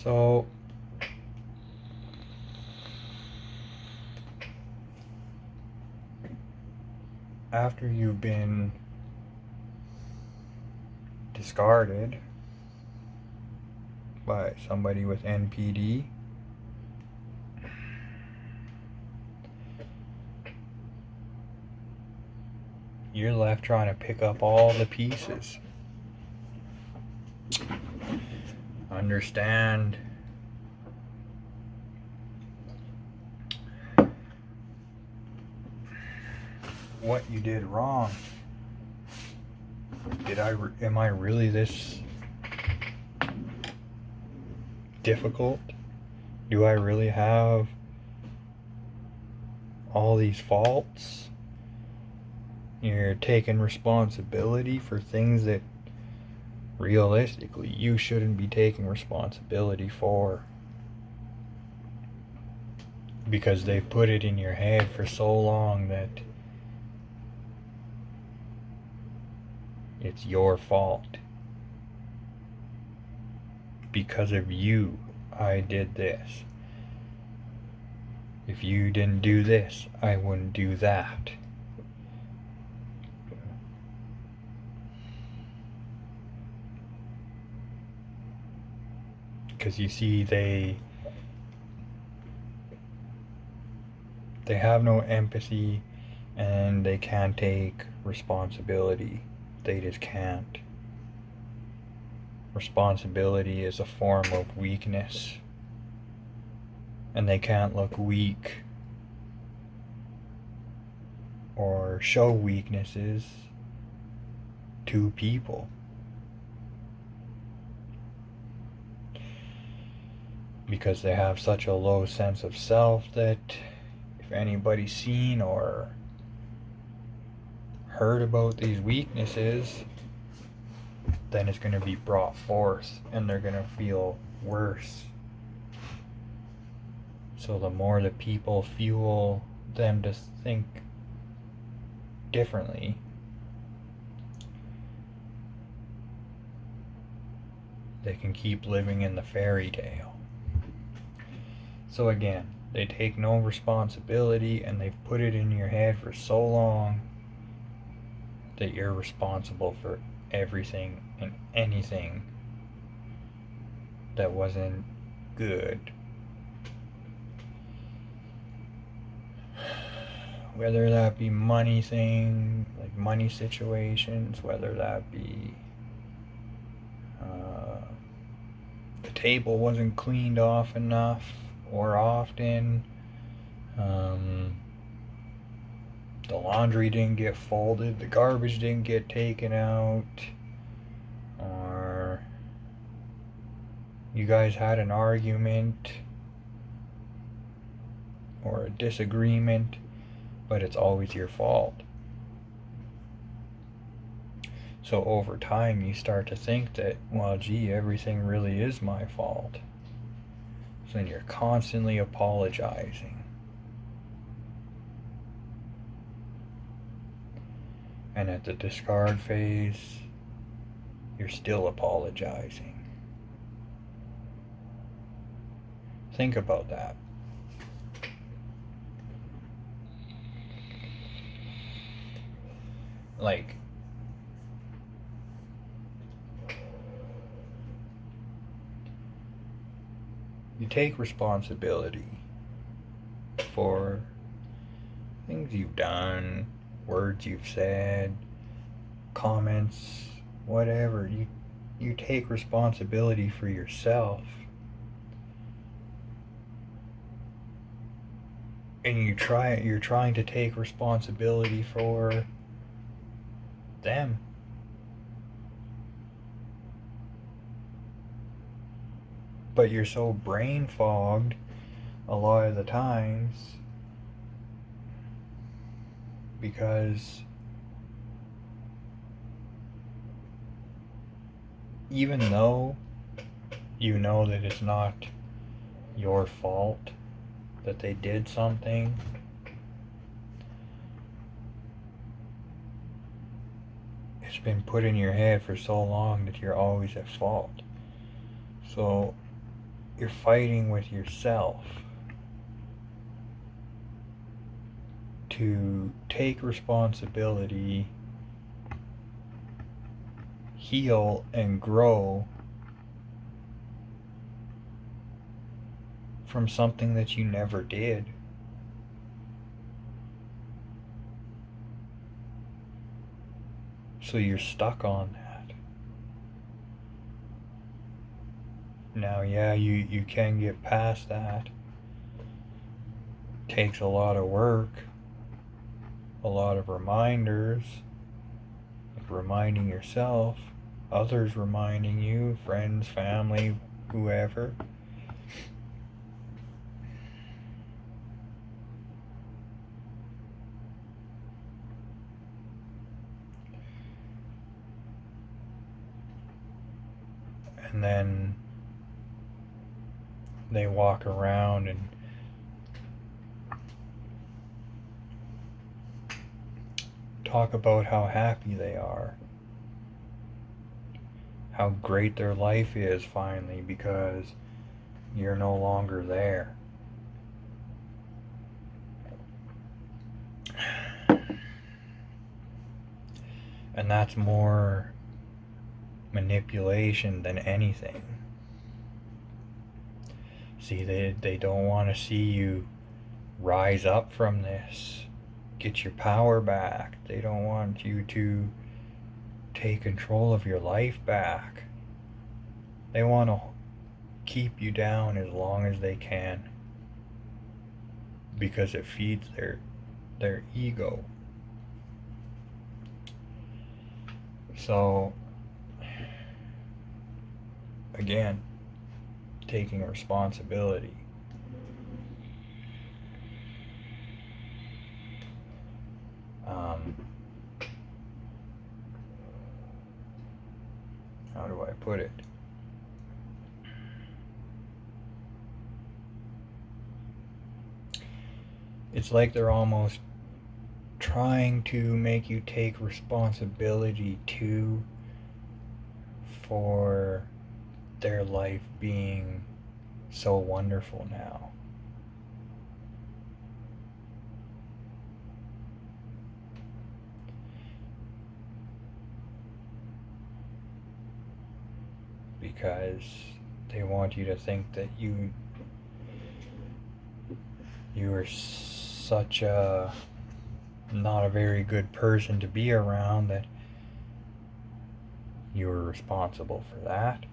So, after you've been discarded by somebody with NPD, you're left trying to pick up all the pieces. Understand what you did wrong. Am I really this difficult? Do I really have all these faults? You're taking responsibility for things that realistically you shouldn't be taking responsibility for, because they've put it in your head for so long that it's your fault. Because of you, I did this. If you didn't do this, I wouldn't do that. Because you see, they have no empathy and they can't take responsibility. They just can't. Responsibility is a form of weakness, and they can't look weak or show weaknesses to people. Because they have such a low sense of self that if anybody's seen or heard about these weaknesses, then it's going to be brought forth and they're going to feel worse. So the more that people fuel them to think differently, they can keep living in the fairy tale. So again, they take no responsibility and they've put it in your head for so long that you're responsible for everything and anything that wasn't good. Whether that be money thing, like money situations, whether that be the table wasn't cleaned off enough or often, the laundry didn't get folded, the garbage didn't get taken out, or you guys had an argument or a disagreement, but it's always your fault. So over time you start to think that, well, gee, everything really is my fault. So then you're constantly apologizing. And at the discard phase, you're still apologizing. Think about that. Like, you take responsibility for things you've done, words you've said, comments, whatever. You take responsibility for yourself. And you're trying to take responsibility for them. But you're so brain fogged a lot of the times because even though you know that it's not your fault that they did something, it's been put in your head for so long that you're always at fault. So you're fighting with yourself to take responsibility, heal, and grow from something that you never did. So you're stuck on that. Now, yeah, you can get past that. Takes a lot of work, a lot of reminders, like reminding yourself, others reminding you, friends, family, whoever. And then they walk around and talk about how happy they are, how great their life is finally because you're no longer there. And that's more manipulation than anything. See, they don't want to see you rise up from this, get your power back. They don't want you to take control of your life back. They want to keep you down as long as they can because it feeds their ego. So, again, taking responsibility. How do I put it? It's like they're almost trying to make you take responsibility too for their life being so wonderful now. Because they want you to think that you are such a not a very good person to be around that you were responsible for that.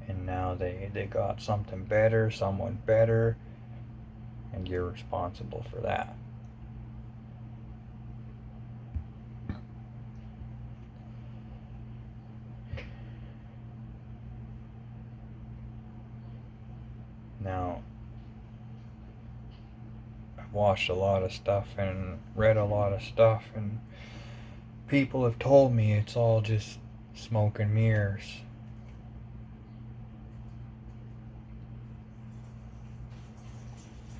And now they got something better, someone better, and you're responsible for that. Now, I've watched a lot of stuff and read a lot of stuff, and people have told me it's all just smoke and mirrors.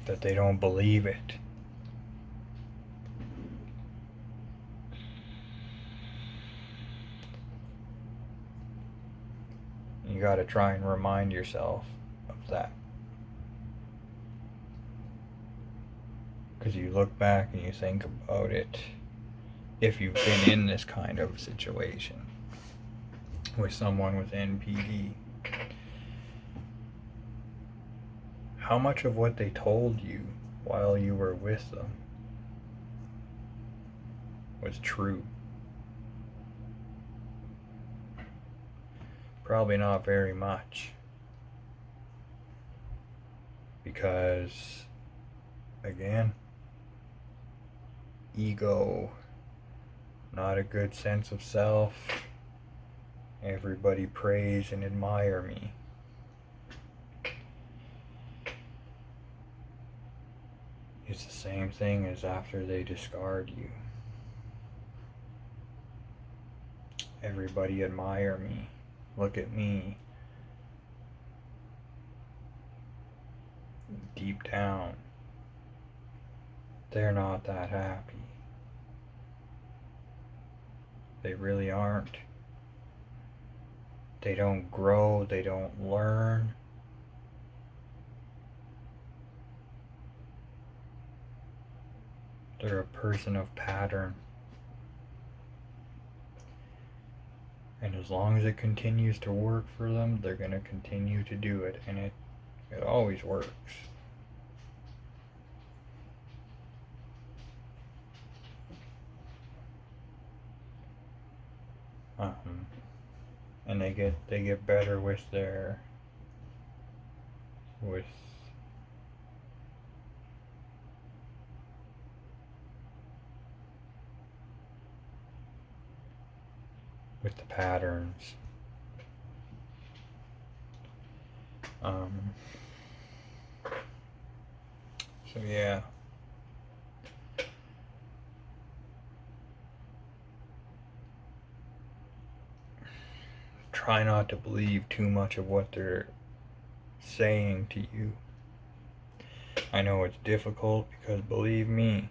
That they don't believe it. You gotta try and remind yourself of that. Because you look back and you think about it, if you've been in this kind of situation with someone with NPD, how much of what they told you while you were with them was true? Probably not very much. Because, again, ego, not a good sense of self. Everybody praise and admire me. It's the same thing as after they discard you. Everybody admire me. Look at me. Deep down, they're not that happy. They really aren't. They don't grow, they don't learn. They're a person of pattern. And as long as it continues to work for them, they're going to continue to do it. And it always works. And they get better with with the patterns. So yeah. Try not to believe too much of what they're saying to you. I know it's difficult because, believe me,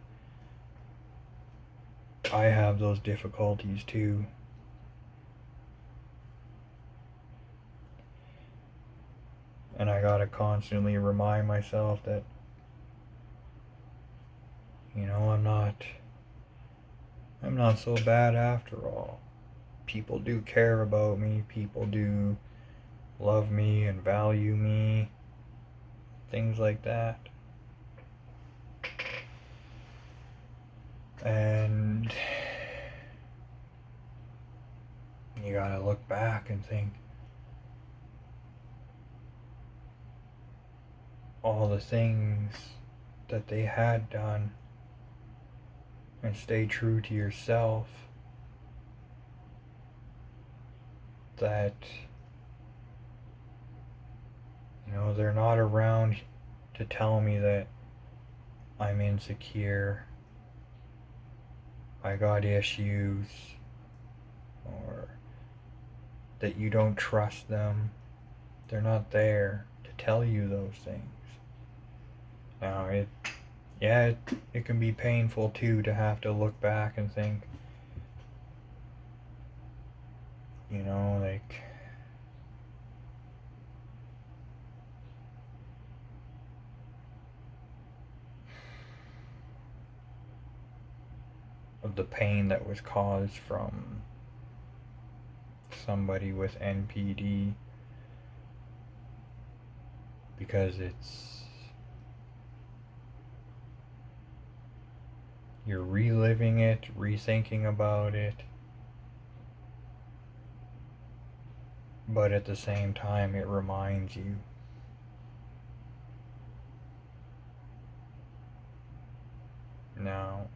I have those difficulties too. And I gotta constantly remind myself that, I'm not so bad after all. People do care about me. People do love me and value me. Things like that. And you gotta look back and think, all the things that they had done, and stay true to yourself. That, they're not around to tell me that I'm insecure, I got issues, or that you don't trust them. They're not there to tell you those things. Now, it can be painful too to have to look back and think, like, of the pain that was caused from somebody with NPD, because you're reliving it, rethinking about it, but at the same time it reminds you. Now,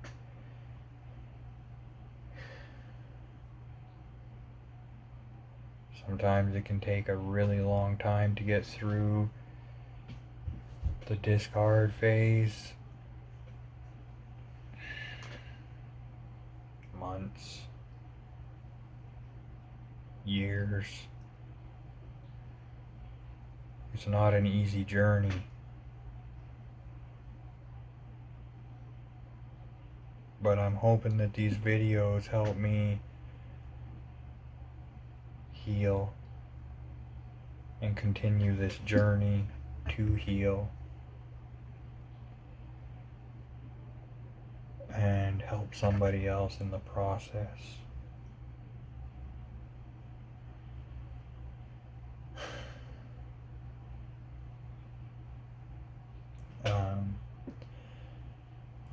sometimes it can take a really long time to get through the discard phase. Months, years. It's not an easy journey. But I'm hoping that these videos help me heal and continue this journey to heal and help somebody else in the process.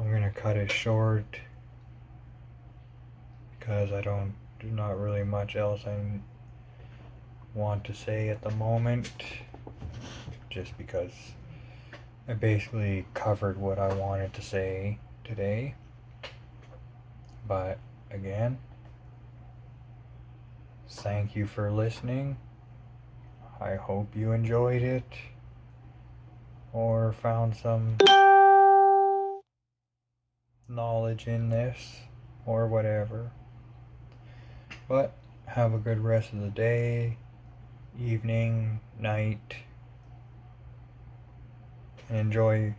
I'm gonna cut it short because there's not really much else I want to say at the moment, just because I basically covered what I wanted to say today. But again, thank you for listening. I hope you enjoyed it or found some knowledge in this or whatever. But have a good rest of the day, evening, night, and enjoy